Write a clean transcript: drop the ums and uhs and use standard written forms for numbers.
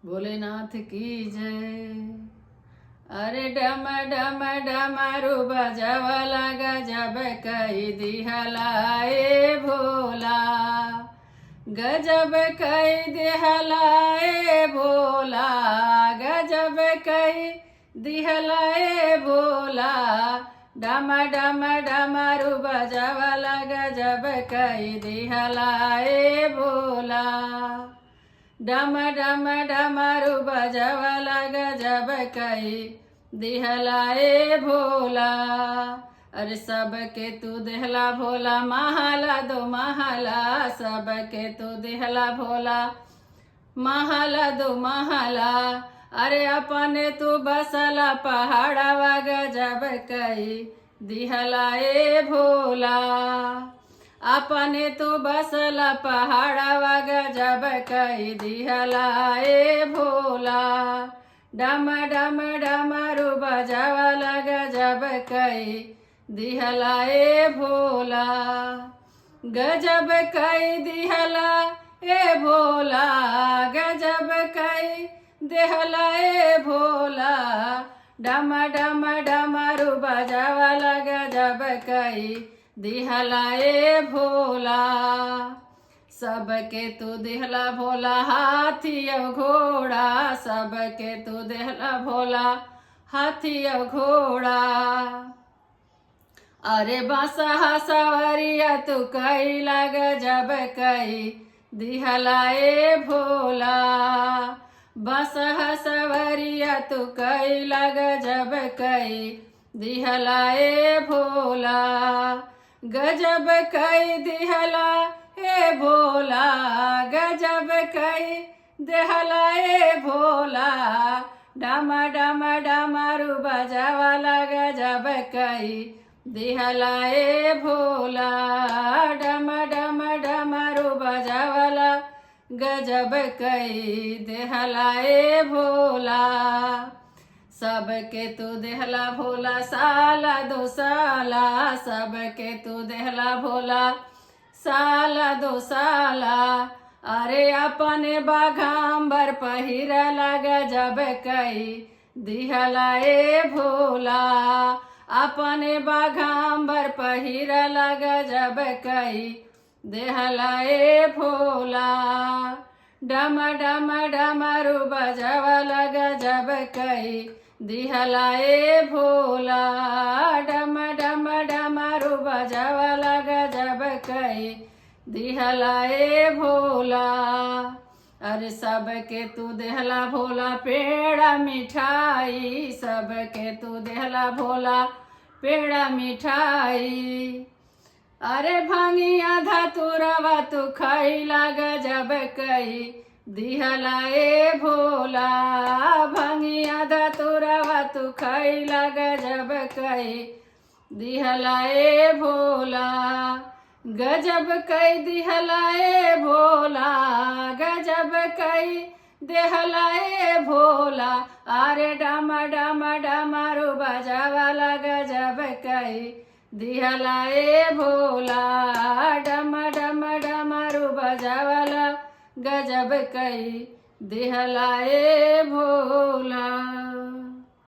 भोलेनाथ की जय। अरे डम डम डमरू बजवला गजब कई दिहलाए भोला, गजब कई दिहलाए भोला, गजब कई दिहलाए भोला। डम डम डमरू बजवला गजब कई दिहलाए भोला, डम डम डमरू बजवला गजब कई दिहलाए भोला। अरे सबके तू देहला भोला, महला दो महला, सबके तू देहला भोला, महला दो महला। अरे अपने तू बसला पहाड़वा गजब कई दिहलाए भोला, अपने तू बसला पहाड़वा गजब कई दिहलाए भोला। डम डम डमरू बजवला गजब कई दिहलाए भोला, गजब कई दिहला ए भोला, गजब कई दिहलाए भोला। डम डम डमरू बजवला गजब कई दिहलाए भोला। सबके तू दिहला भोला, हाथी और घोड़ा, सबके तू दिहला भोला, हाथी और घोड़ा। अरे बसहा सवरिया तू कैला गजब कई दिहलाए भोला, बसहा सवरिया तू कैला गजब कई दिहलाए भोला, गजब कई दिहला हे भोला, गजब कई दिहलाए भोला। डम डम डमरू बजवला गजब कई दिहलाए भोला, डम डम डमरू बजवला गजब कई दिहलाए भोला। सबके तू देहला भोला, साला दो साला, सबके तू देहला भोला, साला दो साला। अरे अपने बाघांबर पहिरला गजब कई दिहलाए भोला, अपने बाघांबर पहिरला गजब कई दिहलाए भोला। डम डम डमरू बजवला गजब कई दिहलाए भोला, डम डम डमरू बजवला गजब कई दिहलाए भोला। अरे सबके तू देहला भोला, पेड़ा मिठाई, सबके तू देहला भोला, पेड़ा मिठाई। अरे भांगिया धतुरवा तू खैला गजब कई दिहलाए भोला, भांगिया धतुरवा तू खैला गजब कई दिहलाए भोला, गजब कई दिहलाए भोला, गजब कई दिहलाए भोला। अरे डम डम डमरू बजवला गजब कई दिहलाए भोला, डम डम डमरू बजवला गजब कई दिहलाए भोला।